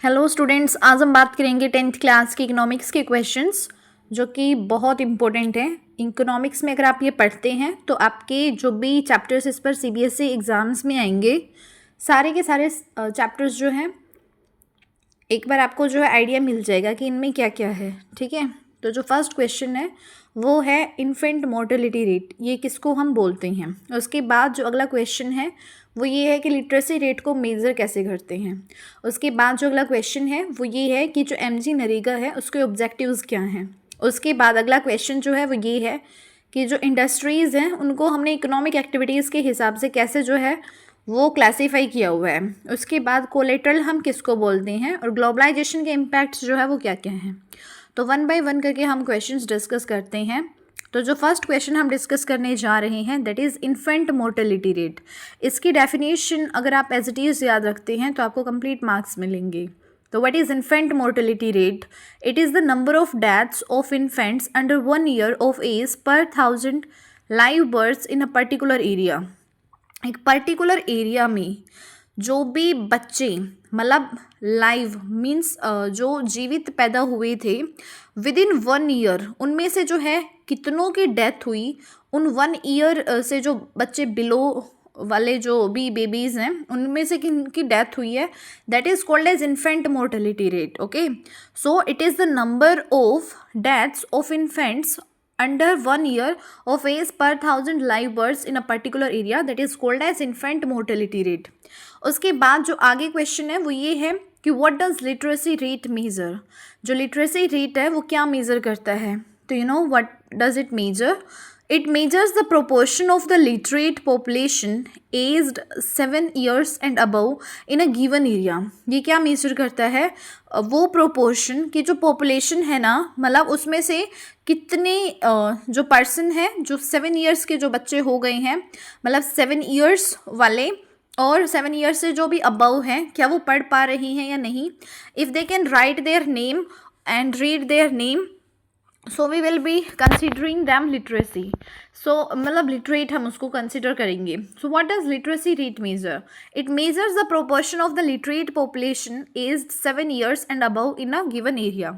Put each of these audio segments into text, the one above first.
Hello students, आज हम बात करेंगे 10th क्लास के इकोनॉमिक्स के क्वेश्चंस जो कि बहुत इंपॉर्टेंट हैं। इकोनॉमिक्स में अगर आप ये पढ़ते हैं तो आपके जो भी चैप्टर्स इस पर सीबीएसई एग्ज़ाम्स में आएंगे, सारे के सारे चैप्टर्स जो हैं एक बार आपको जो है आइडिया मिल जाएगा कि इनमें क्या क्या है। ठीक है, तो जो फर्स्ट क्वेश्चन है वो है इन्फेंट मोर्टेलिटी रेट, ये किसको हम बोलते हैं। उसके बाद जो अगला क्वेश्चन है वो ये है कि लिटरेसी रेट को मेज़र कैसे करते हैं। उसके बाद जो अगला क्वेश्चन है वो ये है कि जो एमजी नरेगा है उसके ऑब्जेक्टिव्स क्या हैं। उसके बाद अगला क्वेश्चन जो है वो ये है कि जो इंडस्ट्रीज़ हैं उनको हमने इकोनॉमिक एक्टिविटीज़ के हिसाब से कैसे जो है वो क्लासीफाई किया हुआ है। उसके बाद कोलेट्रल हम किसको बोलते हैं और ग्लोबलाइजेशन के इम्पैक्ट्स जो है वो क्या क्या हैं। तो वन बाय वन करके हम क्वेश्चंस डिस्कस करते हैं। तो जो फर्स्ट क्वेश्चन हम डिस्कस करने जा रहे हैं that is infant mortality rate. इसकी डेफिनेशन अगर आप एज इट इज़ याद रखते हैं तो आपको कंप्लीट मार्क्स मिलेंगे। तो what is infant mortality rate? It is the number of deaths of infants under 1 year of age per 1000 live births in a particular area. एक पर्टिकुलर एरिया में जो भी बच्चे मतलब लाइव मीन्स जो जीवित पैदा हुए थे विद इन 1 ईयर, उनमें से जो है कितनों की डेथ हुई, उन 1 ईयर से जो बच्चे बिलो वाले जो भी बेबीज़ हैं उनमें से किन की डेथ हुई है, that is called as infant mortality rate. Okay, so it is the number of deaths of infants under 1 year of age per 1000 live births in a particular area, that is called as infant mortality rate. उसके बाद जो आगे question है वो ये है कि what does literacy rate measure? जो literacy rate है वो क्या मेज़र करता है? तो you know what does it measure? It measures the proportion of the literate population aged 7 years and above in a given area. ये क्या मेजर करता है? वो प्रोपोर्शन की जो पॉपुलेशन है ना, मतलब उसमें से कितने जो पर्सन है जो 7 ईयर्स के जो बच्चे हो गए हैं, मतलब 7 ईयर्स वाले और 7 ईयर्स से जो भी अबव हैं, क्या वो पढ़ पा रही हैं या नहीं। If they can write their name and read their name, so we will be considering them literacy. So मतलब लिटरेट हम उसको कंसिडर करेंगे। So what does literacy rate measure? It measures the proportion of the literate population age 7 years and above in a given area.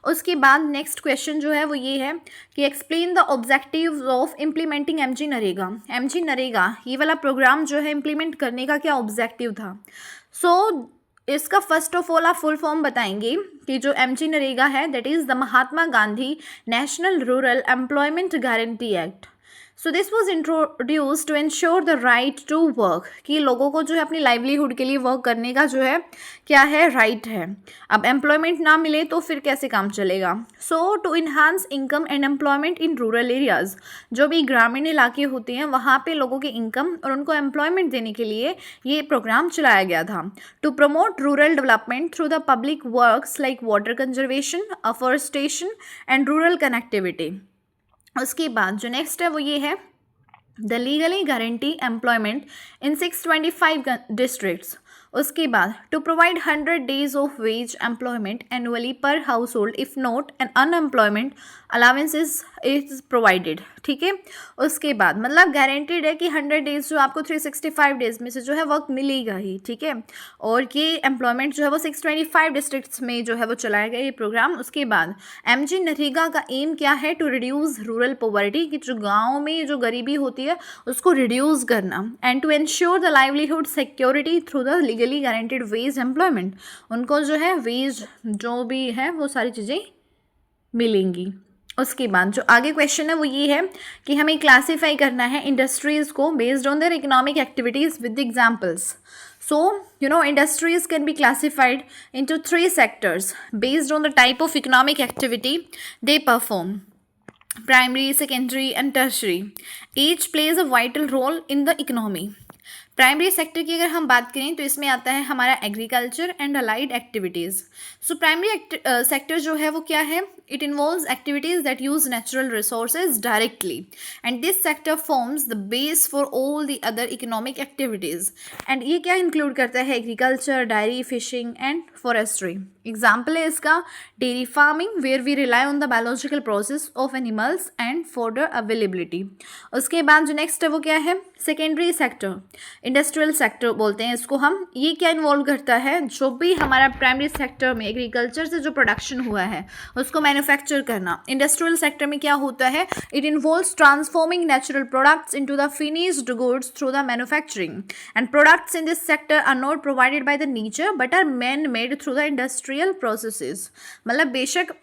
उसके बाद next question जो है वो ये है कि explain the objectives of implementing MG NREGA. MG NREGA ये वाला प्रोग्राम जो है इम्प्लीमेंट करने का क्या ऑब्जेक्टिव था। सो इसका फर्स्ट ऑफ ऑल आप फुल फॉर्म बताएंगे कि जो एमजी नरेगा है that is the Mahatma Gandhi national rural employment guarantee act. So this was introduce to ensure the right to work, कि लोगों को जो है अपनी लाइवलीहुड के लिए वर्क करने का जो है क्या है, राइट है। अब एम्प्लॉयमेंट ना मिले तो फिर कैसे काम चलेगा। So to enhance income and employment in rural areas, जो भी ग्रामीण इलाके होते हैं वहाँ पे लोगों के इनकम और उनको एम्प्लॉयमेंट देने के लिए ये प्रोग्राम चलाया गया था। To promote rural development through the public works like water conservation, afforestation and rural connectivity. उसके बाद जो नेक्स्ट है वो ये है the legally guarantee employment in 625 districts. उसके बाद to provide 100 days of wage employment annually per household if not an unemployment allowances is provided. ठीक है, उसके बाद मतलब गारंटीड है कि 100 days जो आपको 365 days में से जो है वर्क मिलेगा ही। ठीक है, और ये एम्प्लॉयमेंट जो है वो 625 डिस्ट्रिक्ट्स में जो है वो चलाया गया ये प्रोग्राम। उसके बाद एमजी नरेगा का एम क्या है? टू रिड्यूस रूरल पॉवर्टी, कि जो गाँव में जो गरीबी होती है उसको रिड्यूस करना, and to ensure the livelihood security through the legally guaranteed wage employment, उनको जो है वेज जो भी है वो सारी चीज़ें मिलेंगी। उसके बाद जो आगे क्वेश्चन है वो ये है कि हमें क्लासीफाई करना है इंडस्ट्रीज़ को based on their economic activities with examples. So, you know, industries can be classified into 3 sectors based on the type of economic activity they perform: primary, secondary and tertiary. Each plays a vital role in the economy. Primary sector की अगर हम बात करें तो इसमें आता है हमारा agriculture and allied activities. So primary sector जो है वो क्या है? It involves activities that use natural resources directly, and this sector forms the base for all the other economic activities. And ये क्या इंक्लूड करता है? Agriculture, dairy, fishing and forestry. Example है इसका dairy farming, where we rely on the biological process of animals and fodder availability. उसके बाद जो next है वो क्या है, सेकेंडरी सेक्टर, इंडस्ट्रियल सेक्टर बोलते हैं इसको हम। ये क्या इन्वॉल्व करता है, जो भी हमारा प्राइमरी सेक्टर में एग्रीकल्चर से जो प्रोडक्शन हुआ है उसको मैन्युफैक्चर करना। इंडस्ट्रियल सेक्टर में क्या होता है, it involves transforming natural products into the finished goods through the manufacturing, and products in this sector are not provided by the nature but are man made through the industrial processes. मतलब बेशक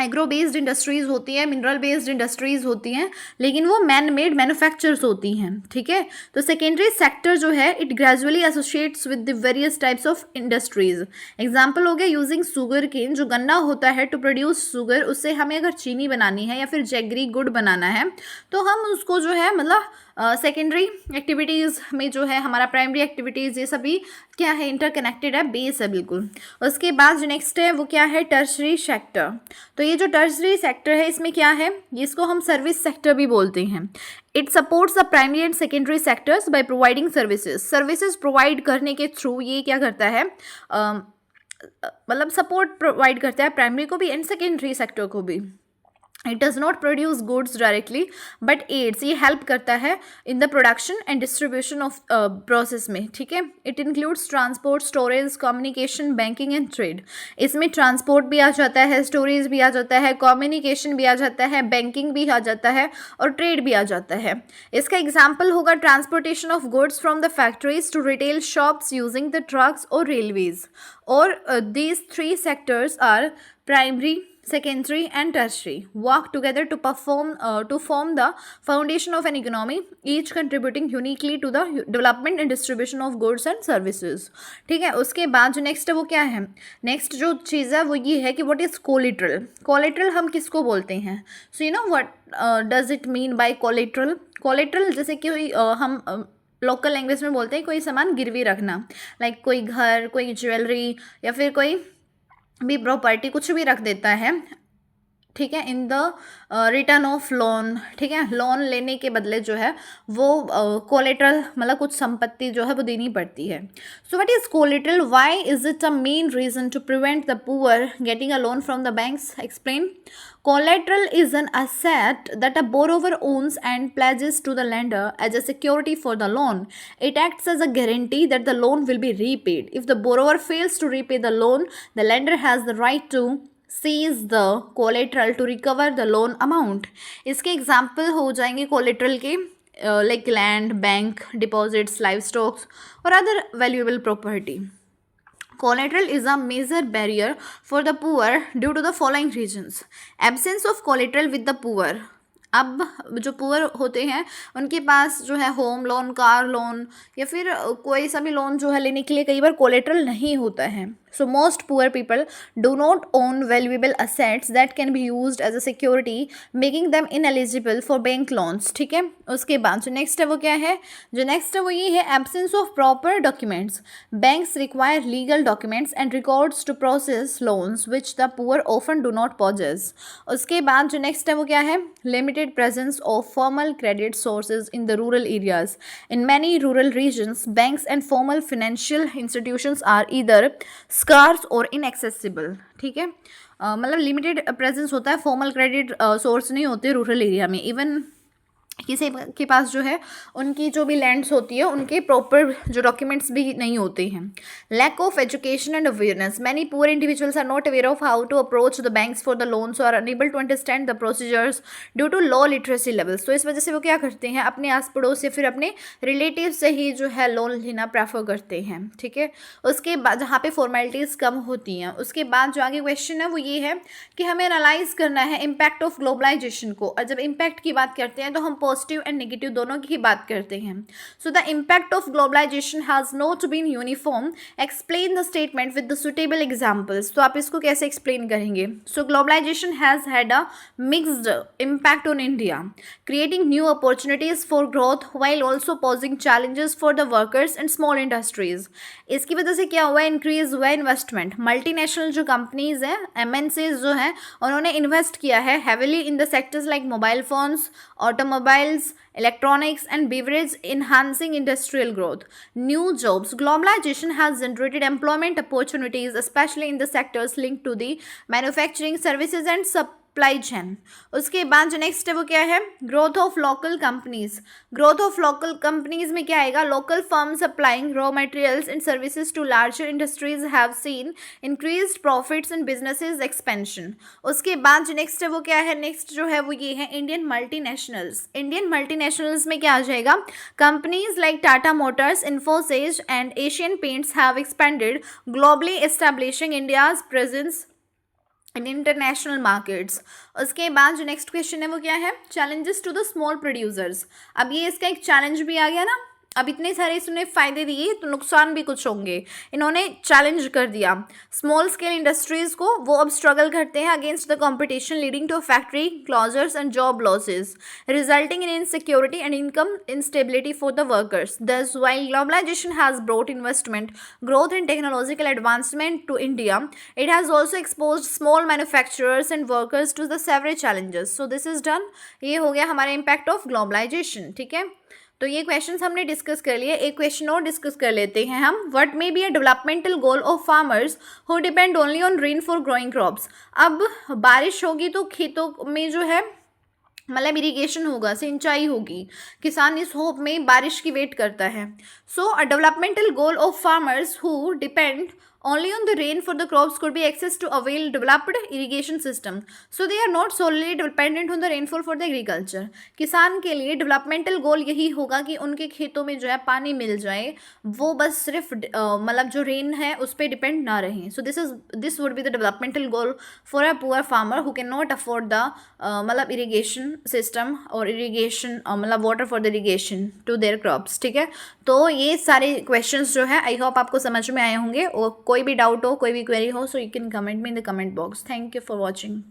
agro based industries होती हैं, mineral based industries होती हैं, लेकिन वो man made manufactures होती हैं, ठीक है। तो सेकेंडरी सेक्टर जो है it gradually associates with the various types of industries. Example हो गया यूजिंग शुगर केन, जो गन्ना होता है टू प्रोड्यूस शुगर, उससे हमें अगर चीनी बनानी है या फिर जैगरी गुड़ बनाना है तो हम उसको जो है मतलब सेकेंडरी एक्टिविटीज़ में जो है हमारा प्राइमरी एक्टिविटीज़ ये सभी क्या है, इंटरकनेक्टेड है, बेस है बिल्कुल। उसके बाद जो नेक्स्ट है वो क्या है, टर्शरी सेक्टर। तो ये जो टर्शरी सेक्टर है इसमें क्या है, इसको हम सर्विस सेक्टर भी बोलते हैं। It supports the primary and secondary sectors by providing services provide करने के थ्रू ये क्या करता है, मतलब सपोर्ट प्रोवाइड करता है प्राइमरी को भी एंड सेकेंडरी सेक्टर को भी। It does not produce goods directly but aids, ये हेल्प करता है in the production and distribution of process में, ठीक है। It includes transport, storage, communication, banking and trade. इसमें ट्रांसपोर्ट भी आ जाता है, स्टोरेज भी आ जाता है, कम्युनिकेशन भी आ जाता है, बैंकिंग भी आ जाता है और ट्रेड भी आ जाता है। इसका एग्जाम्पल होगा transportation of goods from the factories to retail shops using the trucks और रेलवेज। और these three sectors are primary, secondary and tertiary work together to form the foundation of an economy, each contributing uniquely to the development and distribution of goods and services, ठीक है। उसके बाद जो next है वो क्या है, नेक्स्ट जो चीज़ है वो ये है कि व्हाट इज़ कोलेट्रल। कोलेट्रल हम किसको बोलते हैं, so you know what does it mean by collateral. Collateral जैसे कि हम लोकल लैंग्वेज में बोलते हैं कोई सामान गिरवी रखना, लाइक कोई घर, कोई ज्वेलरी या फिर कोई भी प्रॉपर्टी कुछ भी रख देता है, ठीक है, in the return of loan, ठीक है। लोन लेने के बदले जो है वो कोलेट्रल मतलब कुछ संपत्ति जो है वो देनी पड़ती है। So what is collateral, why is it a main reason to prevent the poor getting a loan from the banks, explain. Collateral is an asset that a borrower owns and pledges to the lender as a security for the loan. It acts as a guarantee that the loan will be repaid. If the borrower fails to repay the loan, the lender has the right to seize the collateral to recover the loan amount. इसके example हो जाएंगे collateral के like land, bank, deposits, live stocks और other valuable property. Collateral is a major barrier for the poor due to the following reasons. Absence of collateral with the poor. अब जो poor होते हैं उनके पास जो है होम लोन, कार लोन या फिर कोई सा भी लोन जो है लेने के लिए कई बार कोलेट्रल नहीं होता है। So most poor people do not own valuable assets that can be used as a security, making them ineligible for bank loans, ठीक है। उसके बाद जो नेक्स्ट है वो क्या है, जो नेक्स्ट है वो ये है absence of proper documents. Banks require legal documents and records to process loans which the poor often do not possess. उसके बाद जो नेक्स्ट है वो क्या है, limited presence of formal credit sources in the rural areas. In many rural regions, banks and formal financial institutions are either scarce और inaccessible, ठीक है। मतलब लिमिटेड प्रेजेंस होता है, फॉर्मल क्रेडिट सोर्स नहीं होते रूरल एरिया में। इवन किसी के पास जो है उनकी जो भी लैंड्स होती है उनके प्रॉपर जो डॉक्यूमेंट्स भी नहीं होते हैं। Lack of education and awareness, many poor individuals are not aware of how to approach the banks for the loans और unable to understand the procedures due to low literacy levels. तो इस वजह से वो क्या करते हैं, अपने आस पड़ोस या फिर अपने रिलेटिव से ही जो है लोन लेना प्रेफर करते हैं, ठीक है। उसके बाद जहाँ पे फॉर्मेलिटीज़ कम होती हैं, उसके बाद जो आगे क्वेश्चन है वो ये है कि हमें एनालाइज करना है इम्पैक्ट ऑफ ग्लोबलाइजेशन को। और जब इम्पैक्ट की बात करते हैं तो हम पॉजिटिव एंड नेगेटिव दोनों की बात करते हैं। So the impact of globalisation has not been uniform, explain the statement with the suitable examples. तो आप इसको कैसे एक्सप्लेन करेंगे। So globalisation has had a mixed impact on India, creating new opportunities for growth while also posing challenges for the workers and small industries. इसकी वजह से क्या हुआ, इंक्रीज हुआ इन्वेस्टमेंट। मल्टीनेशनल जो कंपनीज हैं, MNCs जो हैं, उन्होंने इन्वेस्ट किया है heavily in the sectors like mobile phones, automobile automobiles, electronics, and beverage, enhancing industrial growth. New jobs. Globalization has generated employment opportunities, especially in the sectors linked to the manufacturing, services, and supply chain. उसके बाद जो next है वो क्या है, growth of local companies. Growth of local companies में क्या आएगा, local firm supplying raw materials and services to larger industries have seen increased profits and businesses expansion. उसके बाद जो नेक्स्ट है वो क्या है, नेक्स्ट जो है वो ये है इंडियन मल्टीनेशनल्स. इंडियन मल्टीनेशनल्स में क्या आ जाएगा, companies like Tata Motors, Infosys and Asian Paints have expanded globally, establishing India's presence in international markets. उसके बाद जो नेक्स्ट क्वेश्चन है वो क्या है, challenges to the small producers. अब ये इसका एक चैलेंज भी आ गया ना, अब इतने सारे इसने फ़ायदे दिए तो नुकसान भी कुछ होंगे. इन्होंने चैलेंज कर दिया स्मॉल स्केल इंडस्ट्रीज़ को, वो अब स्ट्रगल करते हैं against the competition leading to factory closures and job losses resulting in insecurity and income instability for the workers. Thus while globalisation has brought investment, growth and technological advancement to India, it has also exposed small manufacturers and workers to the several challenges. So this is done. ये हो गया हमारा impact of globalisation. ठीक है, तो ये questions हमने discuss कर लिए. एक क्वेश्चन और डिस्कस कर लेते हैं हम. What may be a developmental goal of farmers who depend only on rain for growing crops. अब बारिश होगी तो खेतों में जो है मतलब इरिगेशन होगा, सिंचाई होगी, किसान इस होप में बारिश की वेट करता है. So a developmental goal of farmers who depend only on the rain for the crops could be access to avail developed irrigation system. So they are not solely dependent on the rainfall for the agriculture. किसान के लिए developmental गोल यही होगा कि उनके खेतों में जो है पानी मिल जाए, वो बस सिर्फ मतलब जो रेन है उस पर डिपेंड ना रहें. So this would be the developmental goal for a poor farmer who can not afford the मतलब इरीगेशन सिस्टम और इरीगेशन मतलब water for the irrigation to their crops. ठीक है, तो ये सारे क्वेश्चंस जो है आई होप आपको समझ में आए होंगे. और कोई भी डाउट हो, कोई भी क्वेरी हो, so you can comment me in the comment box. Thank you for watching.